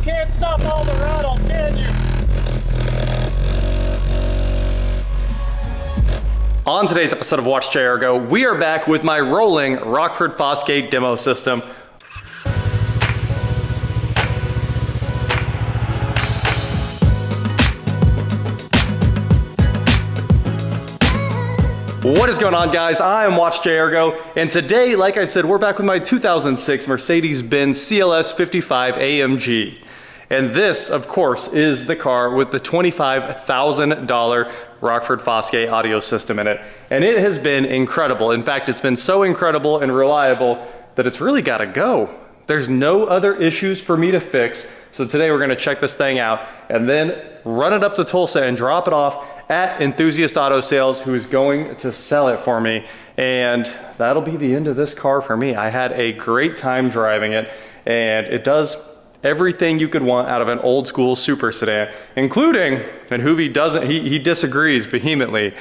can't stop all the rattles, can you? On today's episode of Watch JR Go, we are back with my rolling Rockford Fosgate demo system. What is going on, guys? I am Watch JR Go, and today, like I said, we're back with my 2006 Mercedes-Benz CLS55 AMG. And this, of course, is the car with the $25,000 Rockford Fosgate audio system in it. And it has been incredible. In fact, it's been so incredible and reliable that it's really got to go. There's no other issues for me to fix. So today we're going to check this thing out and then run it up to Tulsa and drop it off at Enthusiast Auto Sales, who is going to sell it for me. And that'll be the end of this car for me. I had a great time driving it, and it does everything you could want out of an old school super sedan, including, and Hoovy doesn't, he disagrees vehemently,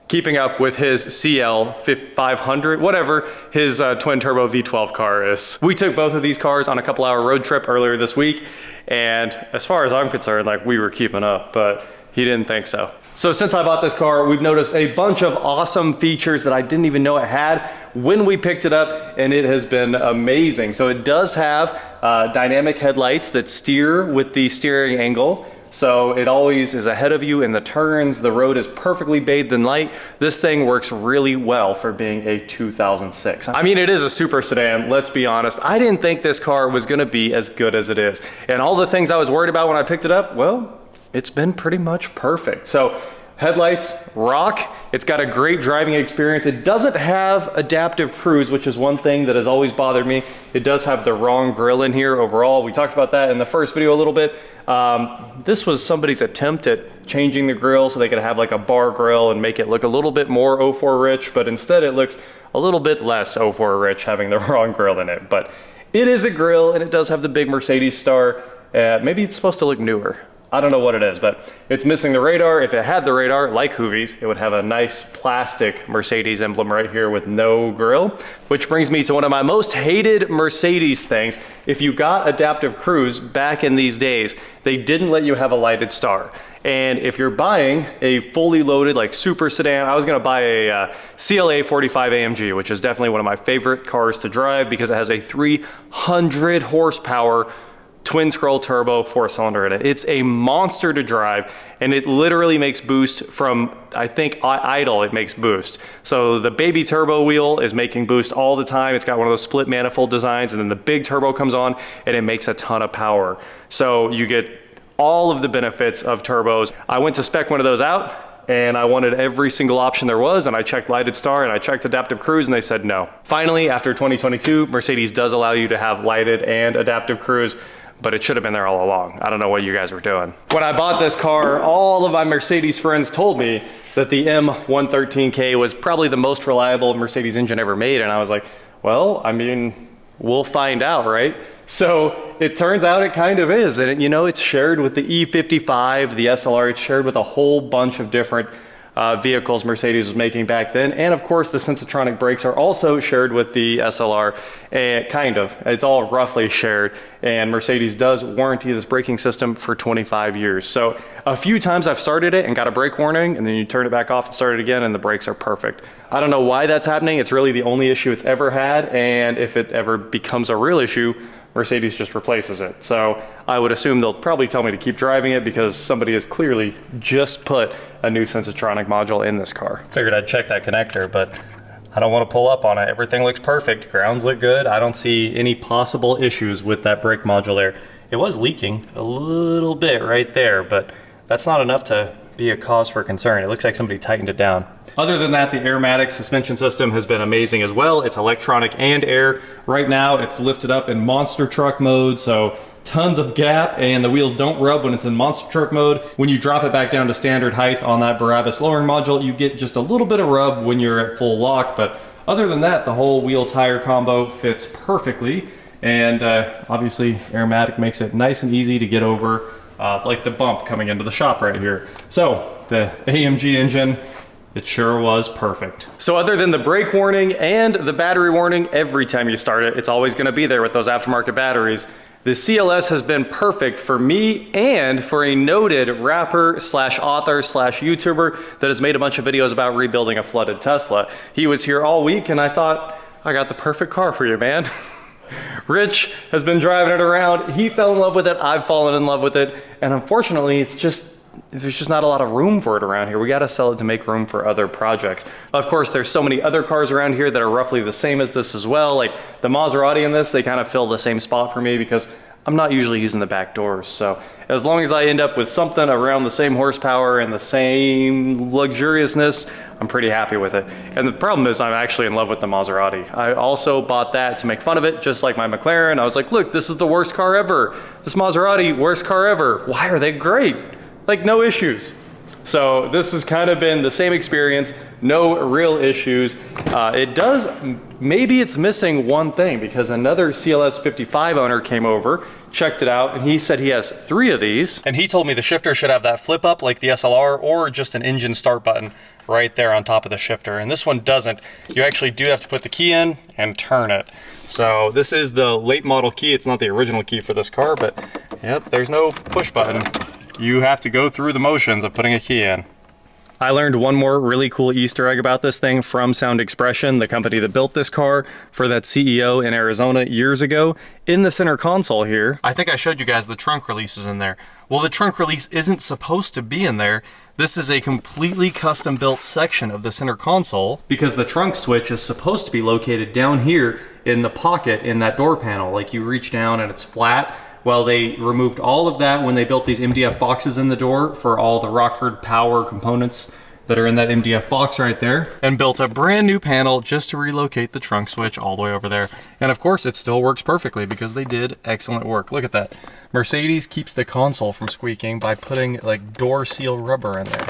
keeping up with his CL500, whatever his twin turbo V12 car is. We took both of these cars on a couple-hour road trip earlier this week, and as far as I'm concerned, like, we were keeping up, but he didn't think so. So since I bought this car, we've noticed a bunch of awesome features that I didn't even know it had when we picked it up, and it has been amazing. So it does have dynamic headlights that steer with the steering angle. So it always is ahead of you in the turns. The road is perfectly bathed in light. This thing works really well for being a 2006. I mean, it is a super sedan, let's be honest. I didn't think this car was gonna be as good as it is. And all the things I was worried about when I picked it up, well, it's been pretty much perfect. So headlights rock. It's got a great driving experience. It doesn't have adaptive cruise, which is one thing that has always bothered me. It does have the wrong grille in here overall. We talked about that in the first video a little bit. This was somebody's attempt at changing the grille so they could have like a bar grille and make it look a little bit more 04 rich, but instead it looks a little bit less 04 rich having the wrong grille in it. But it is a grille, and it does have the big Mercedes star. Maybe it's supposed to look newer. I don't know what it is, but it's missing the radar. If it had the radar, like Hoovy's, it would have a nice plastic Mercedes emblem right here with no grille, which brings me to one of my most hated Mercedes things. If you got adaptive cruise back in these days, they didn't let you have a lighted star. And if you're buying a fully loaded, like, super sedan, I was gonna buy a CLA55 AMG, which is definitely one of my favorite cars to drive because it has a 300 horsepower twin scroll turbo 4-cylinder in it. It's a monster to drive, and it literally makes boost from, I think, idle it makes boost. So the baby turbo wheel is making boost all the time. It's got one of those split manifold designs, and then the big turbo comes on and it makes a ton of power. So you get all of the benefits of turbos. I went to spec one of those out, and I wanted every single option there was, and I checked lighted star and I checked adaptive cruise, and they said no. Finally, after 2022, Mercedes does allow you to have lighted and adaptive cruise, but it should have been there all along. I don't know what you guys were doing. When I bought this car, all of my Mercedes friends told me that the M113K was probably the most reliable Mercedes engine ever made, and I was like, well, I mean, we'll find out, right? So it turns out it kind of is, and you know, it's shared with the E55, the SLR, it's shared with a whole bunch of different vehicles Mercedes was making back then, and of course the Sensotronic brakes are also shared with the SLR, and kind of, it's all roughly shared, and Mercedes does warranty this braking system for 25 years. So a few times I've started it and got a brake warning, and then you turn it back off and start it again, and the brakes are perfect. I don't know why that's happening. It's really the only issue it's ever had, and if it ever becomes a real issue, Mercedes just replaces it. So I would assume they'll probably tell me to keep driving it because somebody has clearly just put a new Sensotronic module in this car. Figured I'd check that connector, but I don't want to pull up on it. Everything looks perfect. Grounds look good. I don't see any possible issues with that brake module there. It was leaking a little bit right there, but that's not enough to be a cause for concern. It looks like somebody tightened it down. Other than that, the Airmatic suspension system has been amazing as well. It's electronic and air. Right now, it's lifted up in monster truck mode, so tons of gap, and the wheels don't rub when it's in monster truck mode. When you drop it back down to standard height on that Brabus lowering module, you get just a little bit of rub when you're at full lock, but other than that, the whole wheel tire combo fits perfectly, and obviously Airmatic makes it nice and easy to get over, like the bump coming into the shop right here. So the AMG engine, it sure was perfect. So other than the brake warning and the battery warning, every time you start it, it's always gonna be there with those aftermarket batteries. The CLS has been perfect for me and for a noted rapper slash author slash YouTuber that has made a bunch of videos about rebuilding a flooded Tesla. He was here all week and I thought, I got the perfect car for you, man. Rich has been driving it around. He fell in love with it. I've fallen in love with it. And unfortunately, there's just not a lot of room for it around here. We got to sell it to make room for other projects. Of course, there's so many other cars around here that are roughly the same as this as well. Like the Maserati and this, they kind of fill the same spot for me because I'm not usually using the back doors. So as long as I end up with something around the same horsepower and the same luxuriousness, I'm pretty happy with it. And the problem is I'm actually in love with the Maserati. I also bought that to make fun of it, just like my McLaren. I was like, look, this is the worst car ever. This Maserati, worst car ever. Why are they great? Like no issues. So this has kind of been the same experience, no real issues. Maybe it's missing one thing because another CLS55 owner came over, checked it out, and he said he has 3 of these. And he told me the shifter should have that flip up like the SLR or just an engine start button right there on top of the shifter. And this one doesn't. You actually do have to put the key in and turn it. So this is the late model key. It's not the original key for this car, but yep, there's no push button. You have to go through the motions of putting a key in. I learned one more really cool Easter egg about this thing from Sound Expression, the company that built this car for that CEO in Arizona years ago. In the center console here, I think I showed you guys the trunk releases in there. Well, the trunk release isn't supposed to be in there. This is a completely custom built section of the center console because the trunk switch is supposed to be located down here in the pocket in that door panel. Like you reach down and it's flat. Well, they removed all of that when they built these MDF boxes in the door for all the Rockford power components that are in that MDF box right there, and built a brand new panel just to relocate the trunk switch all the way over there. And of course, it still works perfectly because they did excellent work. Look at that. Mercedes keeps the console from squeaking by putting like door seal rubber in there.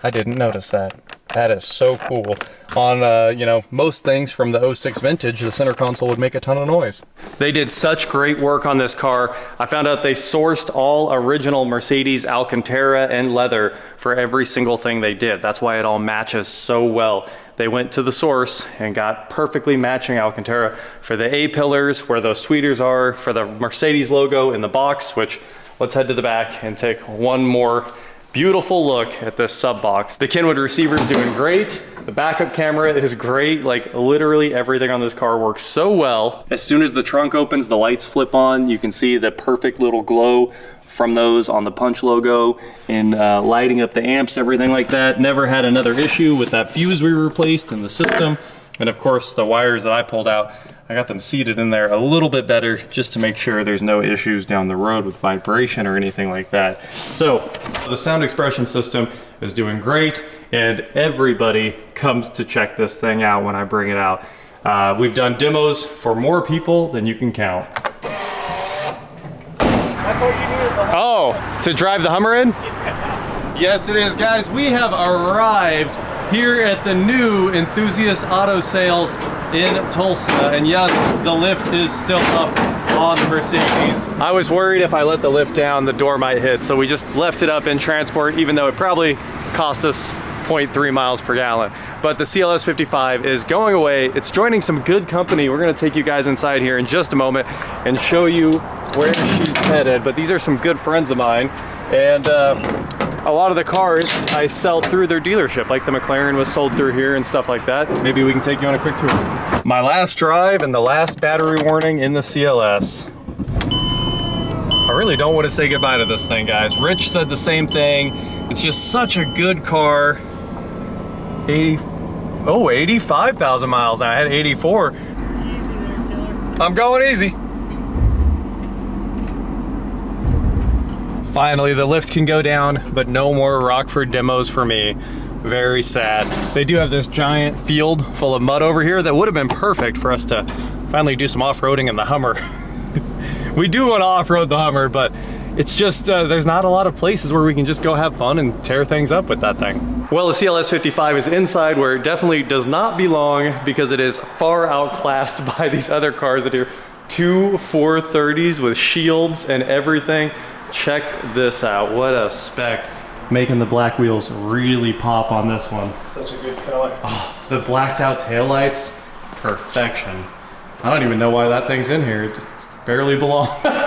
I didn't notice that. That is so cool. On, you know, most things from the 06 vintage, the center console would make a ton of noise. They did such great work on this car. I found out they sourced all original Mercedes Alcantara and leather for every single thing they did. That's why it all matches so well. They went to the source and got perfectly matching Alcantara for the A-pillars, where those tweeters are, for the Mercedes logo in the box, which let's head to the back and take one more beautiful look at this sub box. The Kenwood receiver is doing great. The backup camera is great. Like literally everything on this car works so well. As soon as the trunk opens, the lights flip on. You can see the perfect little glow from those on the Punch logo and lighting up the amps, everything like that. Never had another issue with that fuse we replaced in the system. And of course the wires that I pulled out, I got them seated in there a little bit better just to make sure there's no issues down the road with vibration or anything like that. So the sound expression system is doing great and everybody comes to check this thing out when I bring it out. We've done demos for more people than you can count. That's what you needed the Oh, to drive the Hummer in? Yes, it is, guys. We have arrived here at the new Enthusiast Auto Sales in Tulsa. And yes, the lift is still up on the Mercedes. I was worried if I let the lift down, the door might hit. So we just left it up in transport, even though it probably cost us 0.3 miles per gallon. But the CLS55 is going away. It's joining some good company. We're gonna take you guys inside here in just a moment and show you where she's headed. But these are some good friends of mine. And a lot of the cars I sell through their dealership, like the McLaren was sold through here and stuff like that. Maybe we can take you on a quick tour. My last drive and the last battery warning in the CLS. I really don't want to say goodbye to this thing, guys. Rich said the same thing. It's just such a good car. 85,000 miles. I had 84. Easy there, killer. I'm going easy. Finally, the lift can go down, but no more Rockford demos for me. Very sad. They do have this giant field full of mud over here that would have been perfect for us to finally do some off-roading in the Hummer. We do want to off-road the Hummer, but it's just, there's not a lot of places where we can just go have fun and tear things up with that thing. Well, the CLS55 is inside where it definitely does not belong because it is far outclassed by these other cars that are 2 430s with shields and everything. Check this out, what a spec. Making the black wheels really pop on this one. Such a good color. Oh, the blacked out taillights, perfection. I don't even know why that thing's in here. barely belongs.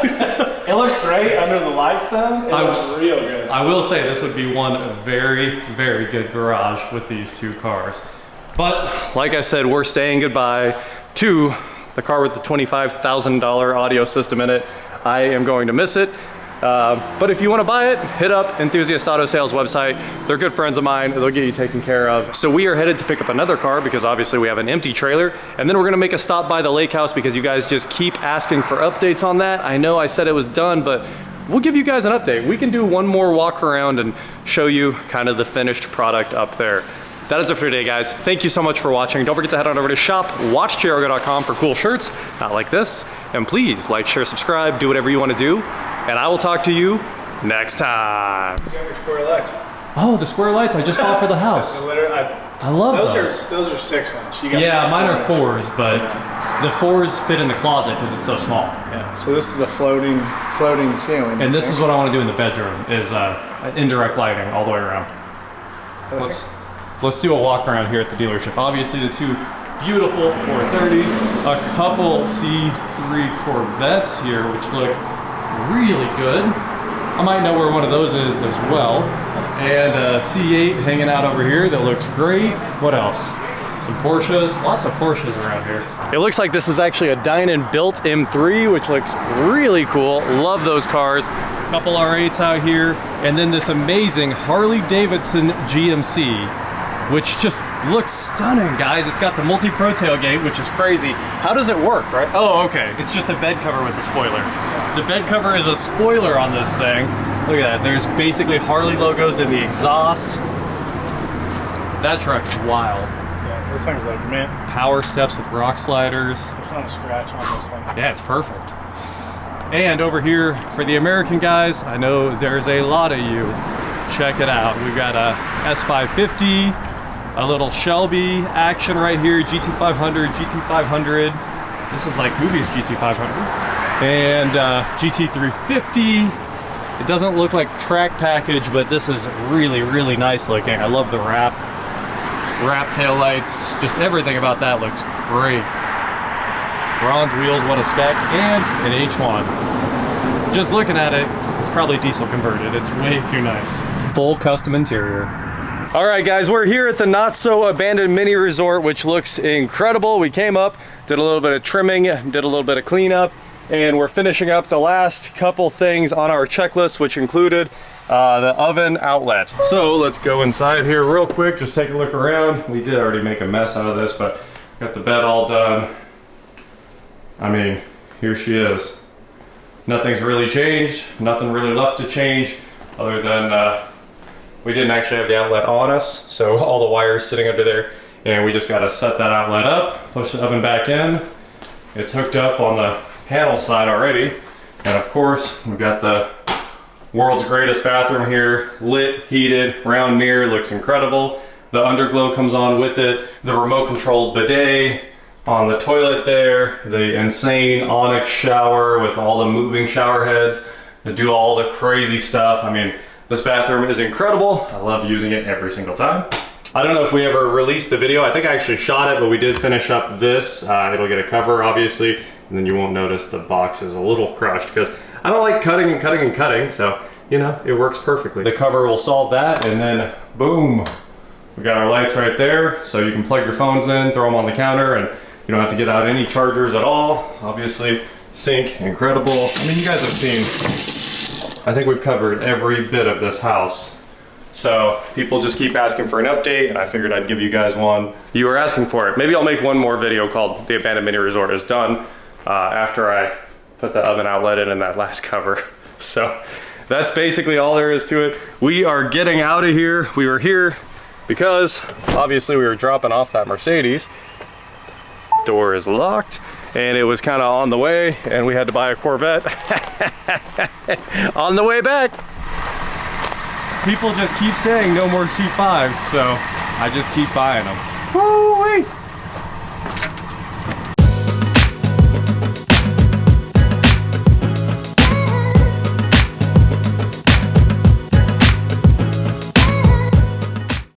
It looks great under the lights though. It looks real good. I will say this would be one very, very good garage with these two cars. But like I said, we're saying goodbye to the car with the $25,000 audio system in it. I am going to miss it. But if you want to buy it, hit up Enthusiast Auto Sales website. They're good friends of mine. They'll get you taken care of. So we are headed to pick up another car because obviously we have an empty trailer. And then we're going to make a stop by the lake house because you guys just keep asking for updates on that. I know I said it was done, but we'll give you guys an update. We can do one more walk around and show you kind of the finished product up there. That is it for today, guys. Thank you so much for watching. Don't forget to head on over to shop.watchjairgo.com for cool shirts, not like this. And please like, share, subscribe, do whatever you want to do. And I will talk to you next time. See your square lights. Oh, the square lights I just bought for the house. I love those. Those are 6-inch. Yeah, mine are 4s, but the 4s fit in the closet because it's so small. Yeah. So this is a floating ceiling. And this is what I want to do in the bedroom is indirect lighting all the way around. Let's do a walk around here at the dealership. Obviously the two beautiful 430s, a couple C3 Corvettes here, which look really good. I might know where one of those is as well. And a C8 hanging out over here that looks great. What else? Some Porsches, lots of Porsches around here. It looks like this is actually a Dynan built M3, which looks really cool. Love those cars. A couple R8s out here. And then this amazing Harley-Davidson GMC, which just looks stunning, guys. It's got the multi-pro tailgate, which is crazy. How does it work, right? Oh, okay. It's just a bed cover with a spoiler. The bed cover is a spoiler on this thing. Look at that. There's basically Harley logos in the exhaust. That truck is wild. Yeah, this thing's like mint. Power steps with rock sliders. There's not a scratch on this thing. Yeah, it's perfect. And over here, for the American guys, I know there's a lot of you. Check it out. We've got a S550, a little Shelby action right here, GT500, GT500. This is like Movie's GT500. And GT350. It doesn't look like track package, but this is really, really nice looking. I love the wrap tail lights. Just everything about that looks great. Bronze wheels, what a spec, and an H1. Just looking at it, it's probably diesel converted. It's way too nice. Full custom interior. All right, guys, we're here at the not so abandoned mini resort, which looks incredible. We came up, did a little bit of trimming, did a little bit of cleanup, and we're finishing up the last couple things on our checklist, which included the oven outlet. So let's go inside here real quick, just take a look around. We did already make a mess out of this, but got the bed all done. I mean, here she is. Nothing's really changed, nothing really left to change, other than we didn't actually have the outlet on us, so all the wires sitting under there, and we just gotta set that outlet up, push the oven back in. It's hooked up on the panel side already, and of course, we've got the world's greatest bathroom here, lit, heated, round mirror, looks incredible. The underglow comes on with it, the remote controlled bidet on the toilet there, the insane Onyx shower with all the moving shower heads that do all the crazy stuff. I mean, this bathroom is incredible. I love using it every single time. I don't know if we ever released the video. I think I actually shot it, but we did finish up this. It'll get a cover, obviously, and then you won't notice the box is a little crushed because I don't like cutting and cutting and cutting, so, you know, it works perfectly. The cover will solve that, and then boom, we got our lights right there, so you can plug your phones in, throw them on the counter, and you don't have to get out any chargers at all. Obviously, sink, incredible. I mean, you guys have seen, I think we've covered every bit of this house. So people just keep asking for an update, and I figured I'd give you guys one. You were asking for it. Maybe I'll make one more video called The Abandoned Mini Resort is Done after I put the oven outlet in that last cover. So that's basically all there is to it. We are getting out of here. We were here because obviously we were dropping off that Mercedes. Door is locked, and it was kind of on the way, and we had to buy a Corvette on the way back. People just keep saying no more C5s, so I just keep buying them.